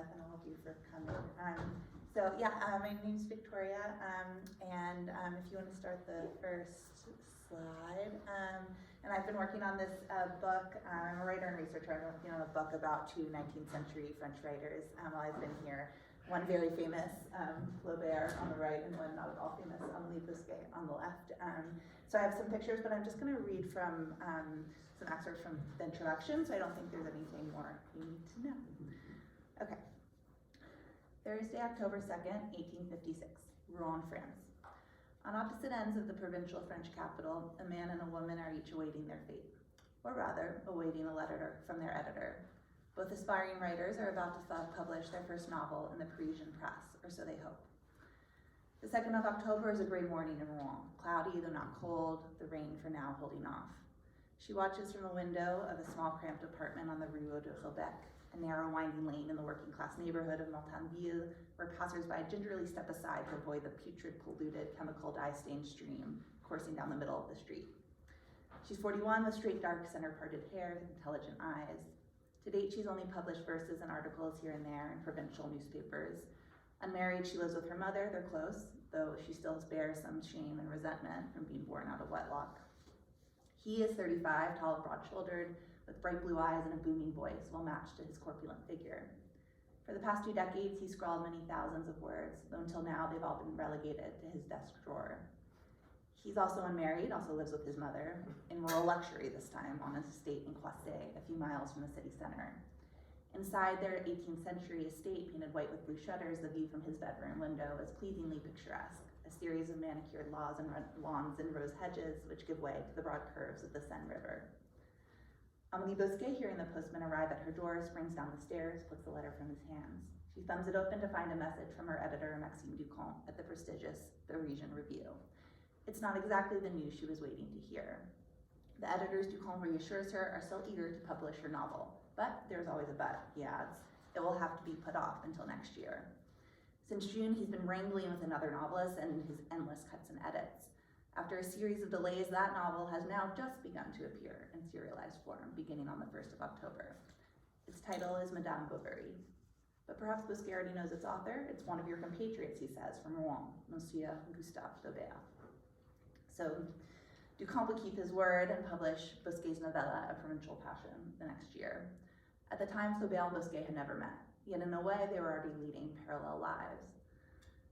Beth and all of you for coming. My name's Victoria, and if you want to start the first slide. And I've been working on this book. I'm a writer and researcher. I've been working on a book about two 19th century French writers while I've been here. One very famous, Flaubert on the right, and one not at all famous, Amélie Bousquet on the left. So I have some pictures, but I'm just going to read from some excerpts from the introduction, so I don't think there's anything more you need to know. Okay. Thursday, October 2nd, 1856, Rouen, France. On opposite ends of the provincial French capital, a man and a woman are each awaiting their fate, or rather, awaiting a letter from their editor. Both aspiring writers are about to publish their first novel in the Parisian press, or so they hope. The 2nd of October is a gray morning in Rouen, cloudy though not cold, the rain for now holding off. She watches from the window of a small cramped apartment on the Rue de Rebec, a narrow winding lane in the working class neighborhood of Montagneville, where passers-by gingerly step aside to avoid the putrid, polluted, chemical dye-stained stream coursing down the middle of the street. She's 41 with straight, dark, center-parted hair, intelligent eyes. To date, she's only published verses and articles here and there in provincial newspapers. Unmarried, she lives with her mother. They're close, though she still bears some shame and resentment from being born out of wedlock. He is 35, tall and broad-shouldered, with bright blue eyes and a booming voice, well matched to his corpulent figure. For the past 2 decades, he's scrawled many thousands of words, though until now they've all been relegated to his desk drawer. He's also unmarried, also lives with his mother, in rural luxury this time, on an estate in Coissé, a few miles from the city center. Inside their 18th century estate, painted white with blue shutters, the view from his bedroom window is pleasingly picturesque, a series of manicured lawns and rose hedges which give way to the broad curves of the Seine River. Amélie Bousquet, hearing the postman arrive at her door, springs down the stairs, puts the letter from his hands. She thumbs it open to find a message from her editor, Maxime Ducamp, at the prestigious Parisian Review. It's not exactly the news she was waiting to hear. The editors, Ducamp reassures her, are still eager to publish her novel. But there's always a but, he adds. It will have to be put off until next year. Since June, he's been wrangling with another novelist and his endless cuts and edits. After a series of delays, that novel has now just begun to appear in serialized form, beginning on the 1st of October. Its title is Madame Bovary. But perhaps Bousquet already knows its author. It's one of your compatriots, he says, from Rouen, Monsieur Gustave Flaubert. So Ducamp will keep his word and publish Bousquet's novella, A Provincial Passion, the next year. At the time, Flaubert and Bousquet had never met, yet in a way they were already leading parallel lives.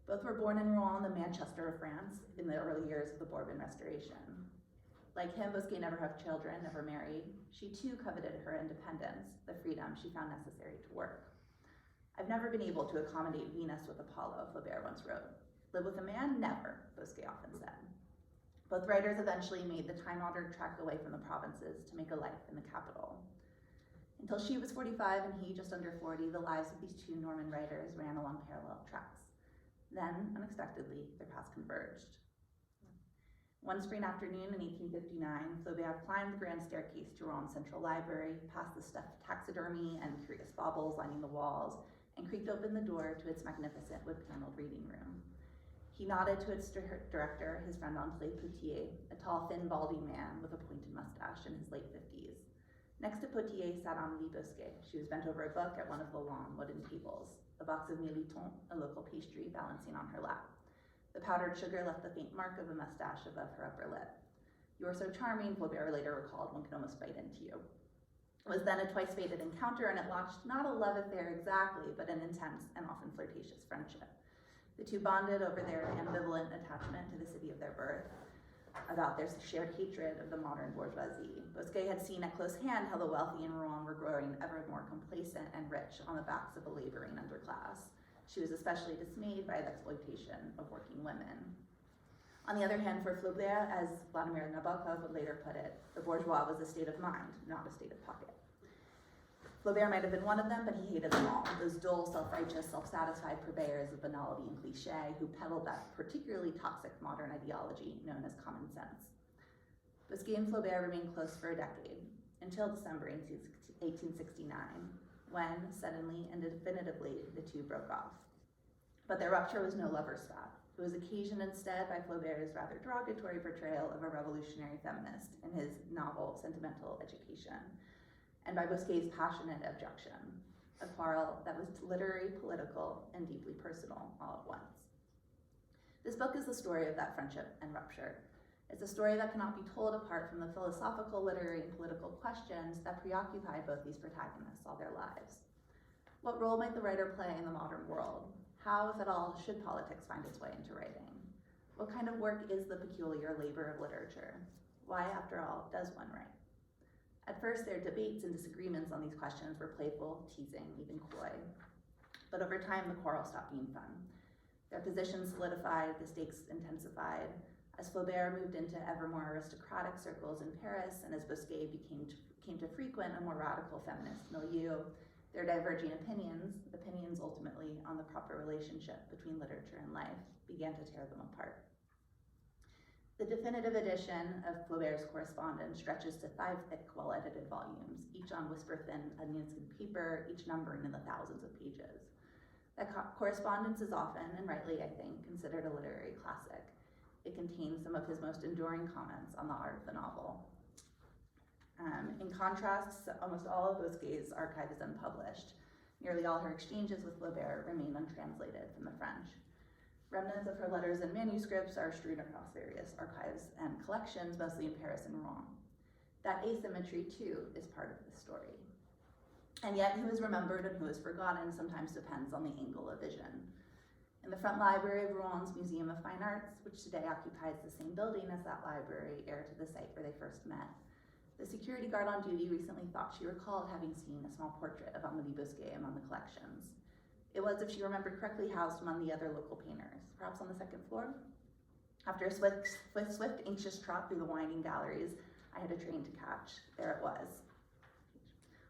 Both were born in Rouen, the Manchester of France, in the early years of the Bourbon Restoration. Like him, Bousquet never had children, never married. She too coveted her independence, the freedom she found necessary to work. I've never been able to accommodate Venus with Apollo, Flaubert once wrote. Live with a man? Never, Bousquet often said. Both writers eventually made the time-honored trek away from the provinces to make a life in the capital. Until she was 45 and he just under 40, the lives of these two Norman writers ran along parallel tracks. Then, unexpectedly, their paths converged. One spring afternoon in 1859, Flaubert climbed the grand staircase to Rouen Central Library, past the stuffed taxidermy and curious baubles lining the walls, and creaked open the door to its magnificent wood-paneled reading room. He nodded to its director, his friend André Potier, a tall, thin, balding man with a pointed mustache in his late 50s. Next to Potier sat Amélie Bousquet. She was bent over a book at one of the long wooden tables, a box of militon, a local pastry, balancing on her lap. The powdered sugar left the faint mark of a mustache above her upper lip. You are so charming, Flaubert later recalled, one could almost bite into you. It was then a twice-fated encounter, and it launched not a love affair exactly, but an intense and often flirtatious friendship. The two bonded over their ambivalent attachment to the city of their birth, about their shared hatred of the modern bourgeoisie. Bousquet had seen at close hand how the wealthy in Rouen were growing ever more complacent and rich on the backs of a laboring underclass. She was especially dismayed by the exploitation of working women. On the other hand, for Flaubert, as Vladimir Nabokov would later put it, the bourgeois was a state of mind, not a state of pocket. Flaubert might have been one of them, but he hated them all, those dull, self-righteous, self-satisfied purveyors of banality and cliche who peddled that particularly toxic modern ideology known as common sense. Bousquet and Flaubert remained close for a decade, until December 1869, when, suddenly and definitively, the two broke off. But their rupture was no lover's spat. It was occasioned instead by Flaubert's rather derogatory portrayal of a revolutionary feminist in his novel Sentimental Education, and by Bousquet's passionate objection. a quarrel that was literary, political, and deeply personal all at once. This book is the story of that friendship and rupture. It's a story that cannot be told apart from the philosophical, literary, and political questions that preoccupy both these protagonists all their lives. What role might the writer play in the modern world? How, if at all, should politics find its way into writing? What kind of work is the peculiar labor of literature? Why, after all, does one write? At first, their debates and disagreements on these questions were playful, teasing, even coy. But over time, the quarrel stopped being fun. Their positions solidified, the stakes intensified. As Flaubert moved into ever more aristocratic circles in Paris, and as Bosquet came to frequent a more radical feminist milieu, their diverging opinions ultimately on the proper relationship between literature and life, began to tear them apart. The definitive edition of Flaubert's correspondence stretches to 5 thick, well-edited volumes, each on whisper-thin onion-skin paper, each numbering in the thousands of pages. That correspondence is often, and rightly I think, considered a literary classic. It contains some of his most enduring comments on the art of the novel. In contrast, almost all of Bosquet's archive is unpublished. Nearly all her exchanges with Flaubert remain untranslated from the French. Remnants of her letters and manuscripts are strewn across various archives and collections, mostly in Paris and Rouen. That asymmetry, too, is part of the story. And yet, who is remembered and who is forgotten sometimes depends on the angle of vision. In the front library of Rouen's Museum of Fine Arts, which today occupies the same building as that library, heir to the site where they first met, the security guard on duty recently thought she recalled having seen a small portrait of Amélie Bosquet among the collections. It was, if she remembered correctly, housed among the other local painters, perhaps on the 2nd floor. After a swift, anxious trot through the winding galleries I had a train to catch, there it was.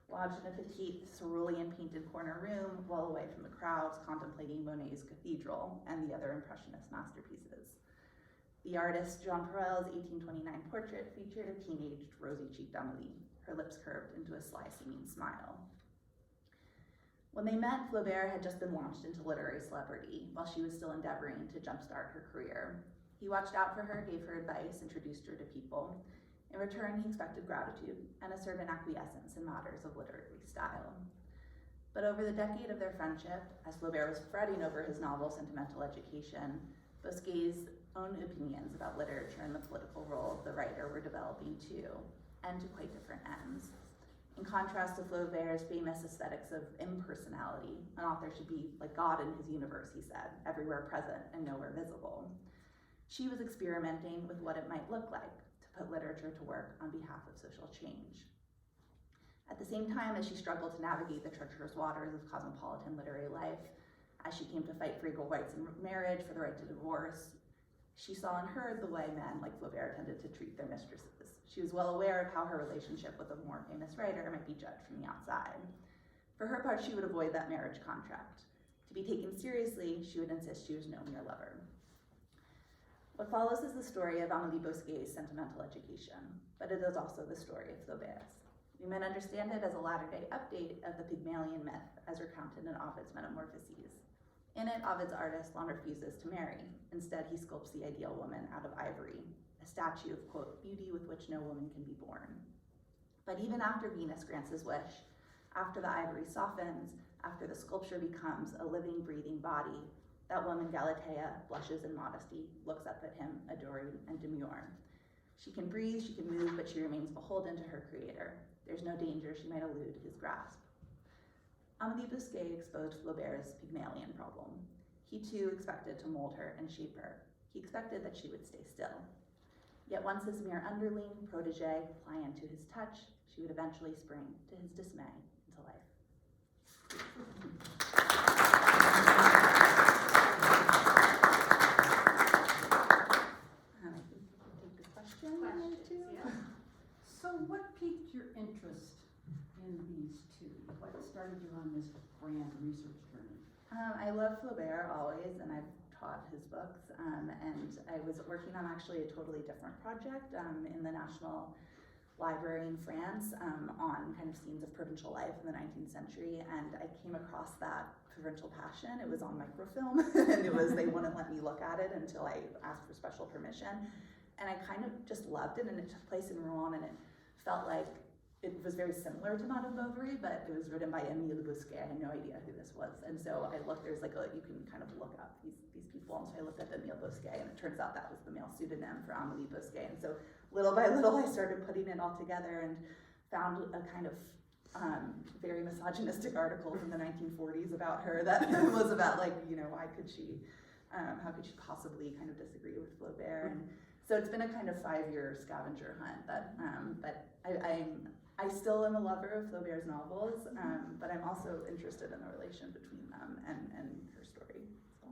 Lodged in a petite, cerulean painted corner room, well away from the crowds contemplating Monet's Cathedral and the other Impressionist masterpieces. The artist Jean Perel's 1829 portrait featured a teenaged, rosy-cheeked Amélie, her lips curved into a sly, seeming smile. When they met, Flaubert had just been launched into literary celebrity while she was still endeavoring to jumpstart her career. He watched out for her, gave her advice, introduced her to people. In return, he expected gratitude and a certain acquiescence in matters of literary style. But over the decade of their friendship, as Flaubert was fretting over his novel Sentimental Education, Bosquet's own opinions about literature and the political role of the writer were developing too, and to quite different ends. In contrast to Flaubert's famous aesthetics of impersonality, an author should be like God in his universe, he said, everywhere present and nowhere visible. She was experimenting with what it might look like to put literature to work on behalf of social change. At the same time as she struggled to navigate the treacherous waters of cosmopolitan literary life, as she came to fight for equal rights in marriage, for the right to divorce, she saw and heard the way men like Flaubert tended to treat their mistresses. She was well aware of how her relationship with a more famous writer might be judged from the outside. For her part, she would avoid that marriage contract. To be taken seriously, she would insist she was no mere lover. What follows is the story of Amélie Bosquet's Sentimental Education, but it is also the story of Flaubert's. We might understand it as a latter-day update of the Pygmalion myth as recounted in Ovid's Metamorphoses. In it, Ovid's artist long refuses to marry. Instead, he sculpts the ideal woman out of ivory, a statue of, quote, beauty with which no woman can be born. But even after Venus grants his wish, after the ivory softens, after the sculpture becomes a living, breathing body, that woman, Galatea, blushes in modesty, looks up at him, adoring and demure. She can breathe, she can move, but she remains beholden to her creator. There's no danger she might elude his grasp. Amélie Bosquet exposed Flaubert's Pygmalion problem. He too expected to mold her and shape her. He expected that she would stay still. Yet once his mere underling, protege, pliant to his touch, she would eventually spring, to his dismay, into life. I think we can take the question or two. Yeah. So what piqued your interest in these two? What started you on this grand research journey? I love Flaubert always, and I've taught his books, and I was working on actually a totally different project in the National Library in France on kind of scenes of provincial life in the 19th century, and I came across that provincial passion. It was on microfilm, and they wouldn't let me look at it until I asked for special permission, and I kind of just loved it, and it took place in Rouen, and it felt like it was very similar to Madame Bovary, but it was written by Émile Bousquet. I had no idea who this was. And so I looked, there's like you can kind of look up these people. And so I looked up Émile Bousquet, and it turns out that was the male pseudonym for Amélie Bousquet. And so little by little, I started putting it all together and found a kind of very misogynistic article from the 1940s about her that was about like, you know, how could she possibly kind of disagree with Flaubert? And so it's been a kind of 5-year scavenger hunt that, but I still am a lover of Flaubert's novels, but I'm also interested in the relation between them and her story. So.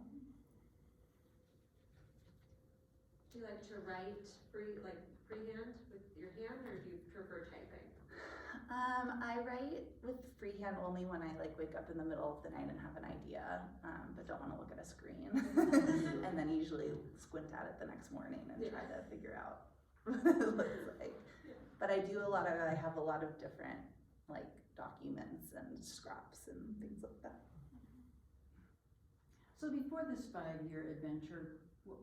Do you like to write freehand with your hand, or do you prefer typing? I write with freehand only when I like wake up in the middle of the night and have an idea, but don't want to look at a screen, and then usually squint at it the next morning and try to figure out what it looks like. But I have a lot of different like documents and scraps and things like that. So before this 5-year adventure, what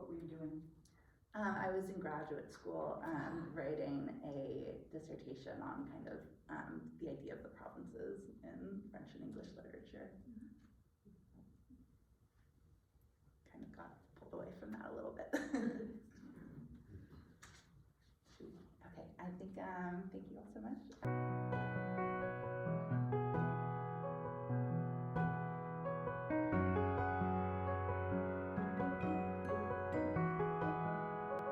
were you doing? I was in graduate school writing a dissertation on kind of the idea of the provinces in French and English literature. Kind of got pulled away from that a little bit. Okay, I think, thank you all so much.